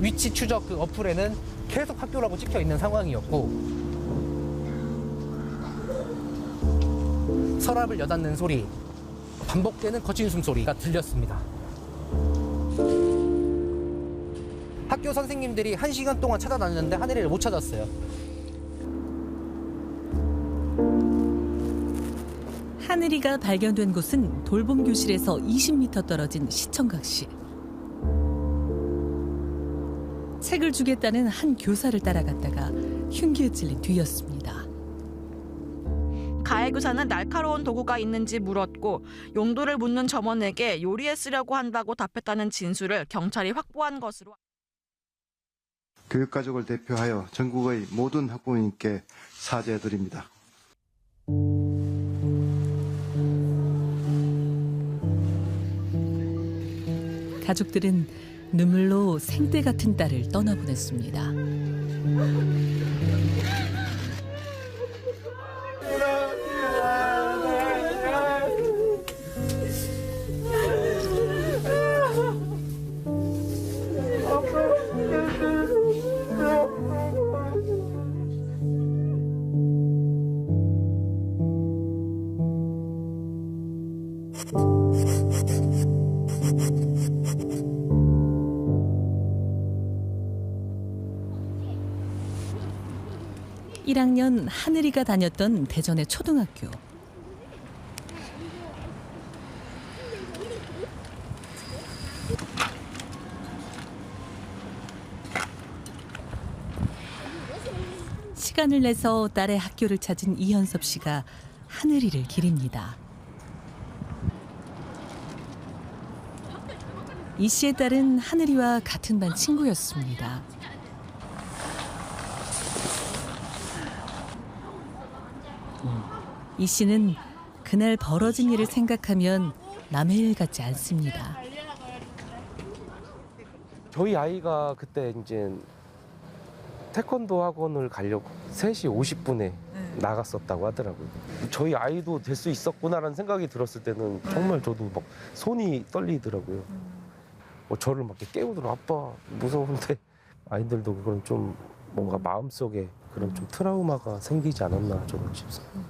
위치 추적 그 어플에는 계속 학교라고 찍혀 있는 상황이었고, 서랍을 여닫는 소리, 반복되는 거친 숨소리가 들렸습니다. 학교 선생님들이 1시간 동안 찾아다녔는데 하늘이를 못 찾았어요. 하늘이가 발견된 곳은 돌봄 교실에서 20m 떨어진 시청각시. 책을 주겠다는 한 교사를 따라갔다가 흉기에 찔린 뒤였습니다. 가해 교사는 날카로운 도구가 있는지 물었고 용도를 묻는 점원에게 요리에 쓰려고 한다고 답했다는 진술을 경찰이 확보한 것으로. 교육가족을 대표하여 전국의 모든 학부모님께 사죄드립니다. 가족들은 눈물로 생떼 같은 딸을 떠나보냈습니다. (1학년) 하늘이가 다녔던 대전의 초등학교. 시간을 내서 딸의 학교를 찾은 이현섭 씨가 하늘이를 기립니다. 이 씨의 딸은 하늘이와 같은 반 친구였습니다. 이 씨는 그날 벌어진 일을 생각하면 남의 일 같지 않습니다. 저희 아이가 그때 이제 태권도 학원을 가려고 3시 50분에 나갔었다고 하더라고요. 저희 아이도 될 수 있었구나라는 생각이 들었을 때는 정말 저도 막 손이 떨리더라고요. 저를 막 이렇게 깨우더라고요. 아빠 무서운데 아이들도 그런 좀 뭔가 마음속에 그런 좀 트라우마가 생기지 않았나 저는 싶습니다.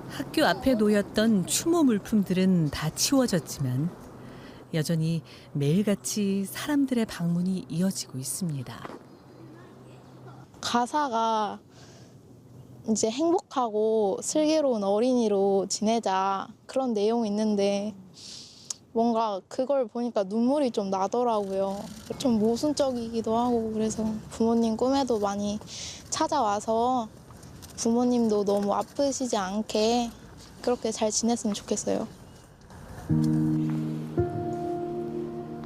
학교 앞에 놓였던 추모 물품들은 다 치워졌지만 여전히 매일같이 사람들의 방문이 이어지고 있습니다. 가사가 이제 행복하고 슬기로운 어린이로 지내자 그런 내용이 있는데 뭔가 그걸 보니까 눈물이 좀 나더라고요. 좀 모순적이기도 하고 그래서 부모님 꿈에도 많이 찾아와서 부모님도 너무 아프시지 않게 그렇게 잘 지냈으면 좋겠어요.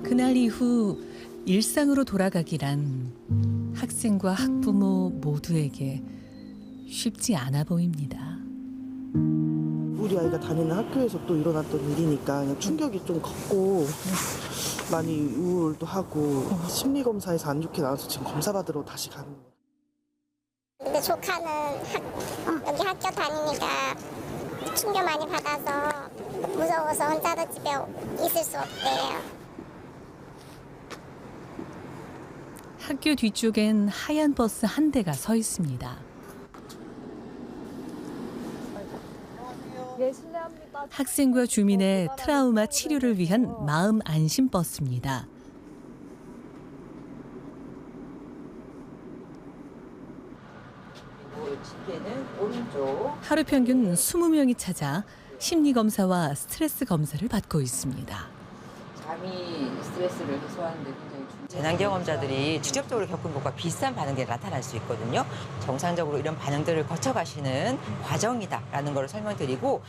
그날 이후 일상으로 돌아가기란 학생과 학부모 모두에게 쉽지 않아 보입니다. 우리 아이가 다니는 학교에서 또 일어났던 일이니까 그냥 충격이 좀 컸고 많이 우울도 하고 심리검사에서 안 좋게 나와서 지금 검사 받으러 다시 가는 거예요. 근데 조카는 여기 학교 다니니까 충격 많이 받아서 무서워서 혼자도 집에 있을 수 없대요. 학교 뒤쪽엔 하얀 버스 한 대가 서 있습니다. 학생과 주민의 트라우마 치료를 위한 마음 안심 버스입니다. 하루 평균 20명이 찾아 심리검사와 스트레스 검사를 받고 있습니다. 잠이 스트레스를 해소하는 데 굉장히 재난경험자들이 직접적으로 겪은 것과 비슷한 반응이 나타날 수 있거든요. 정상적으로 이런 반응들을 거쳐가시는 과정이다라는 걸 설명드리고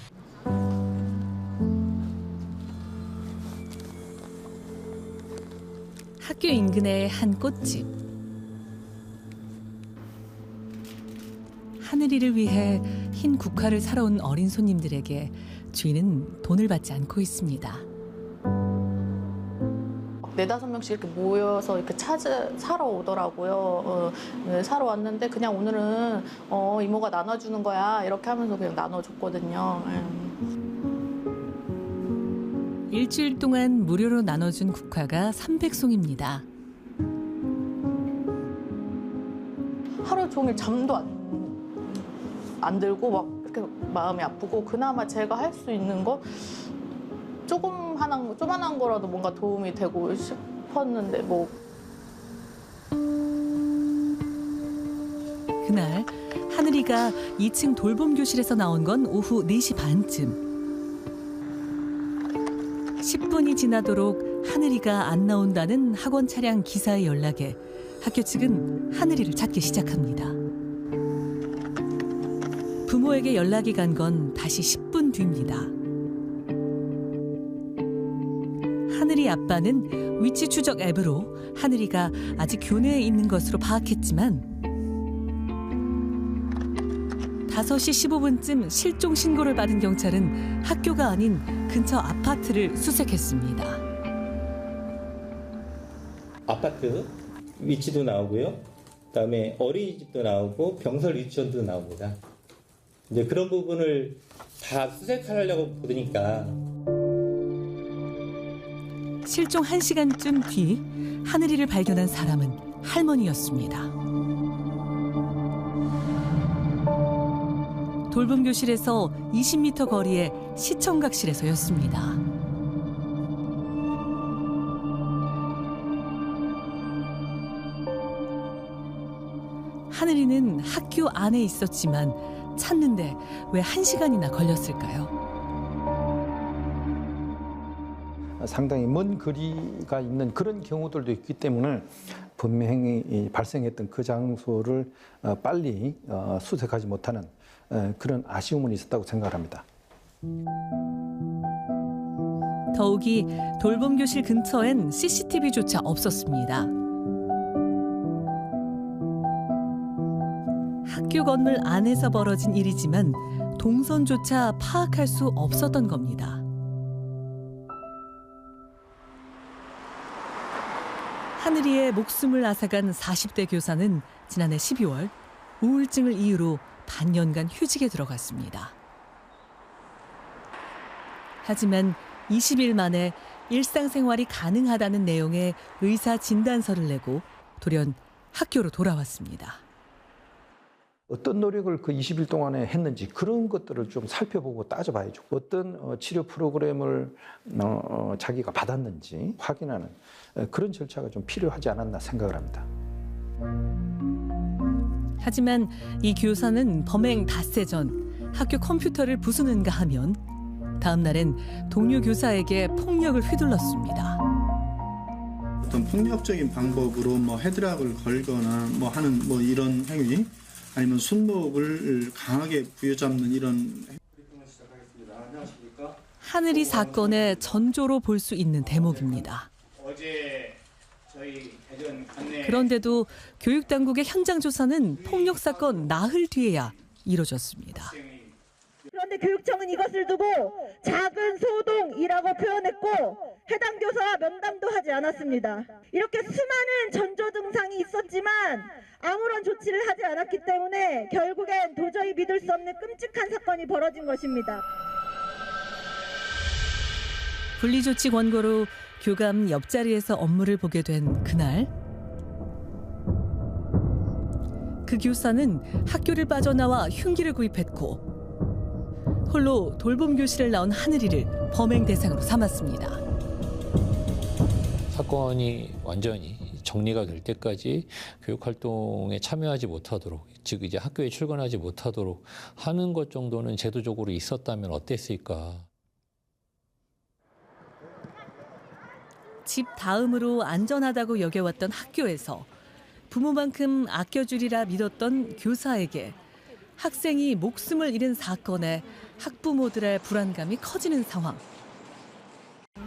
학교 인근의 한 꽃집. 하늘이를 위해 흰 국화를 사러 온 어린 손님들에게 주인은 돈을 받지 않고 있습니다. 4-5명씩 이렇게 모여서 이렇게 사러 오더라고요. 사러 왔는데 그냥 오늘은 이모가 나눠주는 거야 이렇게 하면서 그냥 나눠줬거든요. 일주일 동안 무료로 나눠준 국화가 300송입니다. 하루 종일 잠도 안 들고 막 이렇게 마음이 아프고 그나마 제가 할 수 있는 거 조그만한 거라도 뭔가 도움이 되고 싶었는데 뭐. 그날 하늘이가 2층 돌봄 교실에서 나온 건 오후 4시 반쯤. 10분이 지나도록 하늘이가 안 나온다는 학원 차량 기사의 연락에 학교 측은 하늘이를 찾기 시작합니다. 부모에게 연락이 간 건 다시 10분 뒤입니다. 하늘이 아빠는 위치 추적 앱으로 하늘이가 아직 교내에 있는 것으로 파악했지만 5시 15분쯤 실종 신고를 받은 경찰은 학교가 아닌 근처 아파트를 수색했습니다. 아파트 위치도 나오고요. 그다음에 어린이집도 나오고 병설 유치원도 나옵니다. 이제 그런 부분을 다 수색하려고 보니까 실종 1시간쯤 뒤 하늘이를 발견한 사람은 할머니였습니다. 돌봄 교실에서 20m 거리의 시청각실에서였습니다. 하늘이는 학교 안에 있었지만 찾는데 왜 1시간이나 걸렸을까요? 상당히 먼 거리가 있는 그런 경우들도 있기 때문에 분명히 발생했던 그 장소를 빨리 수색하지 못하는 그런 아쉬움은 있었다고 생각합니다. 더욱이 돌봄 교실 근처엔 CCTV조차 없었습니다. 학교 건물 안에서 벌어진 일이지만 동선조차 파악할 수 없었던 겁니다. 하늘이의 목숨을 앗아간 40대 교사는 지난해 12월 우울증을 이유로 반년간 휴직에 들어갔습니다. 하지만 20일 만에 일상생활이 가능하다는 내용의 의사 진단서를 내고 돌연 학교로 돌아왔습니다. 어떤 노력을 그 20일 동안에 했는지 그런 것들을 좀 살펴보고 따져봐야죠. 어떤 치료 프로그램을 자기가 받았는지 확인하는 그런 절차가 좀 필요하지 않았나 생각을 합니다. 하지만 이 교사는 범행 닷새 전 학교 컴퓨터를 부수는가 하면 다음 날엔 동료 교사에게 폭력을 휘둘렀습니다. 어떤 폭력적인 방법으로 헤드락을 걸거나 하는 이런 행위, 아니면 손목을 강하게 부여잡는 이런. 하늘이 사건의 전조로 볼 수 있는 대목입니다. 어제 저희 대전 관내. 그런데도 교육당국의 현장 조사는 폭력 사건 나흘 뒤에야 이뤄졌습니다. 그런데 교육청은 이것을 두고 작은 소동이라고 표현했고 해당 교사와 면담도 하지 않았습니다. 이렇게 수많은 전조 증상이 있었지만 아무런 조치를 하지 않았기 때문에 결국엔 도저히 믿을 수 없는 끔찍한 사건이 벌어진 것입니다. 분리조치 권고로 교감 옆자리에서 업무를 보게 된 그날 그 교사는 학교를 빠져나와 흉기를 구입했고 홀로 돌봄 교실을 나온 하늘이를 범행 대상으로 삼았습니다. 사건이 완전히 정리가 될 때까지 교육 활동에 참여하지 못하도록, 즉 이제 학교에 출근하지 못하도록 하는 것 정도는 제도적으로 있었다면 어땠을까? 집 다음으로 안전하다고 여겨왔던 학교에서 부모만큼 아껴주리라 믿었던 교사에게 학생이 목숨을 잃은 사건에 학부모들의 불안감이 커지는 상황.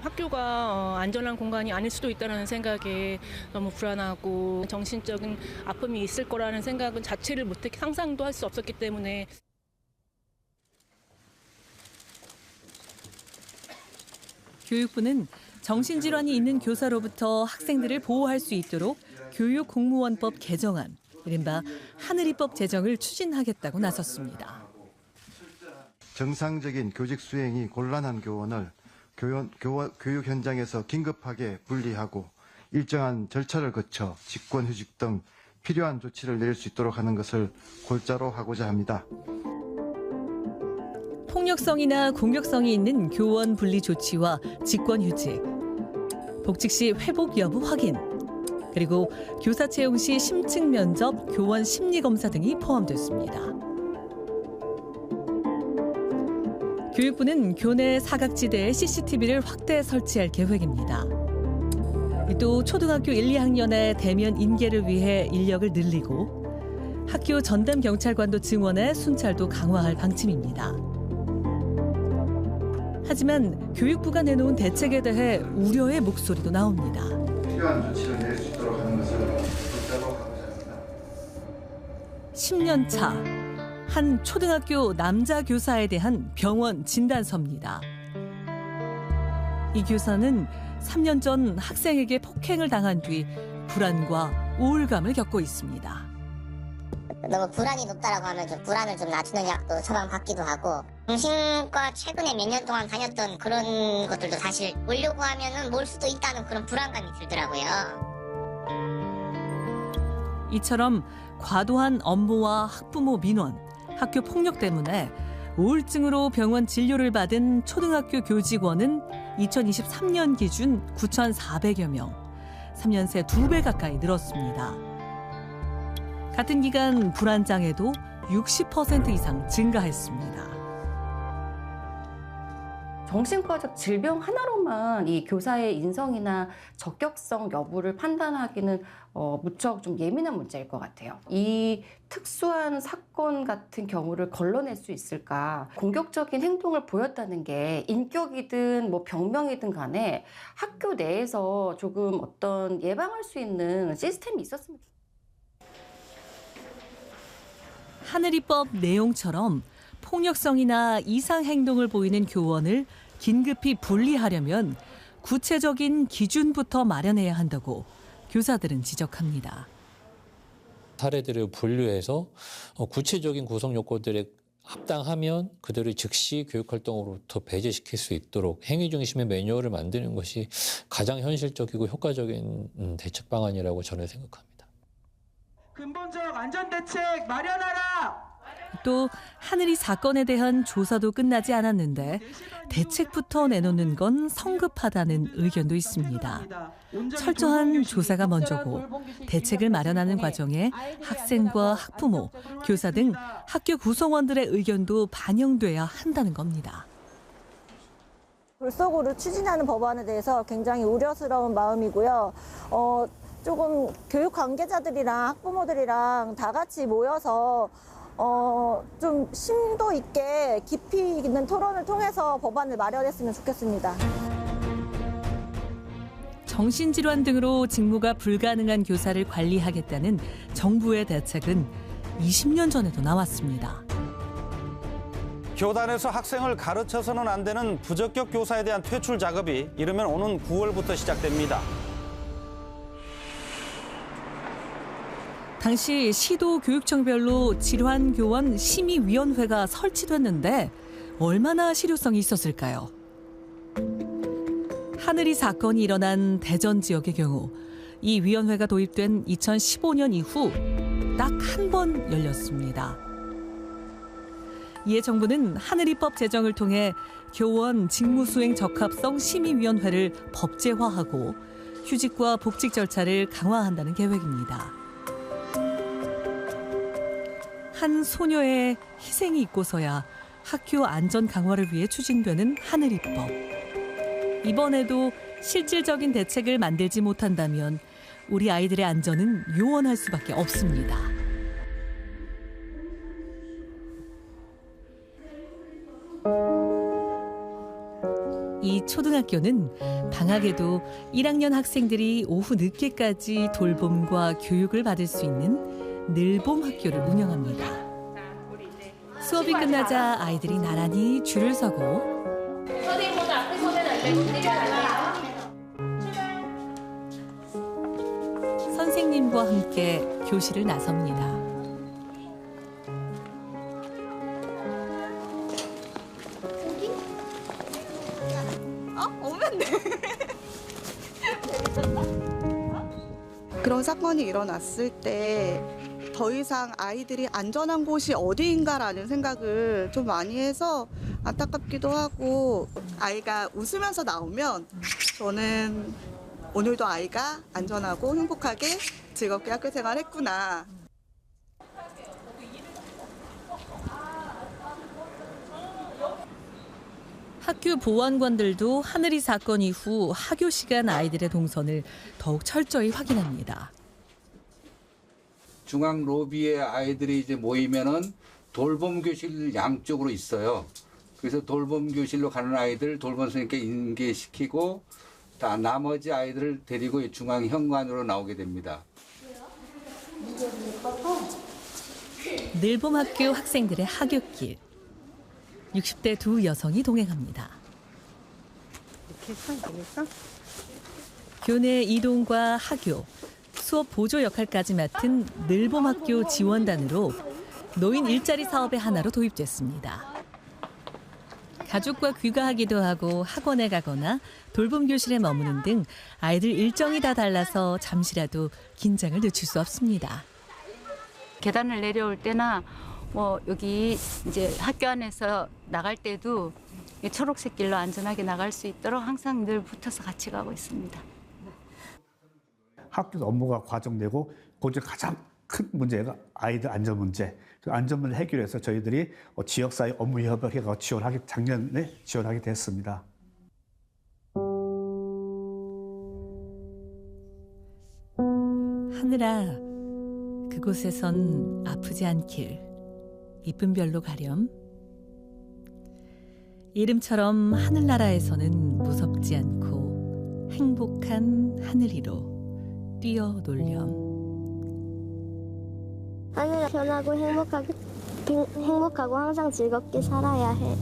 학교가 안전한 공간이 아닐 수도 있다는 생각에 너무 불안하고 정신적인 아픔이 있을 거라는 생각은 자체를 못했기 상상도 할 수 없었기 때문에. 교육부는 정신질환이 있는 교사로부터 학생들을 보호할 수 있도록 교육공무원법 개정안, 이른바 하늘이법 제정을 추진하겠다고 나섰습니다. 정상적인 교직 수행이 곤란한 교원을 교육 현장에서 긴급하게 분리하고 일정한 절차를 거쳐 직권휴직 등 필요한 조치를 내릴 수 있도록 하는 것을 골자로 하고자 합니다. 폭력성이나 공격성이 있는 교원 분리 조치와 직권휴직, 복직 시 회복 여부 확인, 그리고 교사 채용 시 심층 면접, 교원 심리검사 등이 포함됐습니다. 교육부는 교내 사각지대에 CCTV를 확대 설치할 계획입니다. 또 초등학교 1, 2학년의 대면 인계를 위해 인력을 늘리고 학교 전담 경찰관도 증원해 순찰도 강화할 방침입니다. 하지만 교육부가 내놓은 대책에 대해 우려의 목소리도 나옵니다. 필요한 조치를 내릴 수 있도록 하는 것을 골자로 하고자 합니다. 10년 차 한 초등학교 남자 교사에 대한 병원 진단서입니다. 이 교사는 3년 전 학생에게 폭행을 당한 뒤 불안과 우울감을 겪고 있습니다. 너무 불안이 높다라고 하면 좀 불안을 좀 낮추는 약도 처방받기도 하고 정신과 최근에 몇 년 동안 다녔던 그런 것들도 사실 보려고 하면은 몰 수도 있다는 그런 불안감이 들더라고요. 이처럼 과도한 업무와 학부모 민원, 학교 폭력 때문에 우울증으로 병원 진료를 받은 초등학교 교직원은 2023년 기준 9,400여 명, 3년 새 2배 가까이 늘었습니다. 같은 기간 불안장애도 60% 이상 증가했습니다. 정신과적 질병 하나로만 이 교사의 인성이나 적격성 여부를 판단하기는 무척 좀 예민한 문제일 것 같아요. 이 특수한 사건 같은 경우를 걸러낼 수 있을까? 공격적인 행동을 보였다는 게 인격이든 뭐 병명이든 간에 학교 내에서 조금 어떤 예방할 수 있는 시스템이 있었으면 좋겠어요. 하늘이법 내용처럼 폭력성이나 이상 행동을 보이는 교원을 긴급히 분리하려면 구체적인 기준부터 마련해야 한다고 교사들은 지적합니다. 사례들을 분류해서 구체적인 구성 요건들에 합당하면 그들을 즉시 교육활동으로부터 배제시킬 수 있도록 행위 중심의 매뉴얼을 만드는 것이 가장 현실적이고 효과적인 대책 방안이라고 저는 생각합니다. 근본적 안전대책 마련하라! 또 하늘이 사건에 대한 조사도 끝나지 않았는데 대책부터 내놓는 건 성급하다는 의견도 있습니다. 철저한 조사가 먼저고 대책을 마련하는 과정에 학생과 학부모, 교사 등 학교 구성원들의 의견도 반영돼야 한다는 겁니다. 골속으로 추진하는 법안에 대해서 굉장히 우려스러운 마음이고요. 조금 교육 관계자들이랑 학부모들이랑 다 같이 모여서 좀 심도 있게 깊이 있는 토론을 통해서 법안을 마련했으면 좋겠습니다. 정신질환 등으로 직무가 불가능한 교사를 관리하겠다는 정부의 대책은 20년 전에도 나왔습니다. 교단에서 학생을 가르쳐서는 안 되는 부적격 교사에 대한 퇴출 작업이 이르면 오는 9월부터 시작됩니다. 당시 시도 교육청별로 질환교원 심의위원회가 설치됐는데 얼마나 실효성이 있었을까요? 하늘이 사건이 일어난 대전 지역의 경우 이 위원회가 도입된 2015년 이후 딱 한 번 열렸습니다. 이에 정부는 하늘이법 제정을 통해 교원 직무수행 적합성 심의위원회를 법제화하고 휴직과 복직 절차를 강화한다는 계획입니다. 한 소녀의 희생이 있고서야 학교 안전 강화를 위해 추진되는 하늘이법. 이번에도 실질적인 대책을 만들지 못한다면 우리 아이들의 안전은 요원할 수밖에 없습니다. 이 초등학교는 방학에도 1학년 학생들이 오후 늦게까지 돌봄과 교육을 받을 수 있는 늘봄 학교를 운영합니다. 수업이 끝나자 아이들이 나란히 줄을 서고 선생님 손을 앞에 손을 내밀어달라. 선생님과 함께 교실을 나섭니다. 신기한데. 그런 사건이 일어났을 때 더 이상 아이들이 안전한 곳이 어디인가라는 생각을 좀 많이 해서 안타깝기도 하고, 아이가 웃으면서 나오면 저는 오늘도 아이가 안전하고 행복하게 즐겁게 학교 생활했구나. 학교 보안관들도 하늘이 사건 이후 하교 시간 아이들의 동선을 더욱 철저히 확인합니다. 중앙 로비에 아이들이 이제 모이면은 돌봄 교실 양쪽으로 있어요. 그래서 돌봄 교실로 가는 아이들 돌봄 선생님께 인계시키고 다 나머지 아이들을 데리고 중앙 현관으로 나오게 됩니다. 늘봄학교 학생들의 하굣길. 60대 두 여성이 동행합니다. 교내 이동과 하교, 수업 보조 역할까지 맡은 늘봄학교 지원단으로 노인 일자리 사업의 하나로 도입됐습니다. 가족과 귀가하기도 하고 학원에 가거나 돌봄 교실에 머무는 등 아이들 일정이 다 달라서 잠시라도 긴장을 늦출 수 없습니다. 계단을 내려올 때나 여기 이제 학교 안에서 나갈 때도 이 초록색 길로 안전하게 나갈 수 있도록 항상 늘 붙어서 같이 가고 있습니다. 학교 업무가 과정되고 그중 가장 큰 문제가 아이들 안전 문제. 그 안전 문제 해결해서 저희들이 지역사회 업무 협업을 해서 작년에 지원하게 됐습니다. 하늘아, 그곳에선 아프지 않길. 이쁜 별로 가렴. 이름처럼 하늘나라에서는 무섭지 않고 행복한 하늘이로 뛰어놀렴. 하늘아, 편하고 행복하고 항상 즐겁게 살아야 해.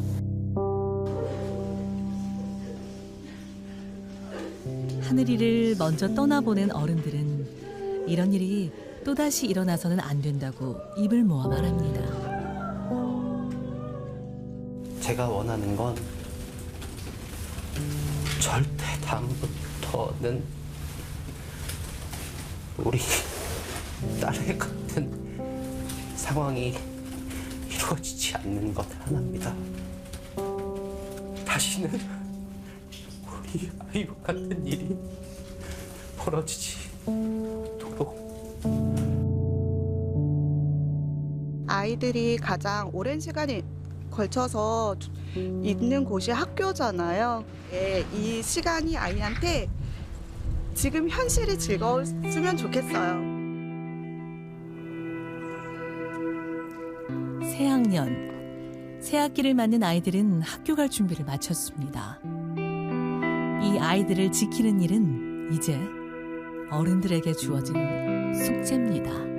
하늘이를 먼저 떠나보낸 어른들은 이런 일이 또다시 일어나서는 안 된다고 입을 모아 말합니다. 제가 원하는 건 절대 다음부터는 우리 딸의 같은 상황이 이루어지지 않는 것 하나입니다. 다시는 우리 아이와 같은 일이 벌어지지 않도록. 아이들이 가장 오랜 시간이 걸쳐서 있는 곳이 학교잖아요. 이 시간이 아이한테 지금 현실이 즐거웠으면 좋겠어요. 새학년, 새학기를 맞는 아이들은 학교 갈 준비를 마쳤습니다. 이 아이들을 지키는 일은 이제 어른들에게 주어진 숙제입니다.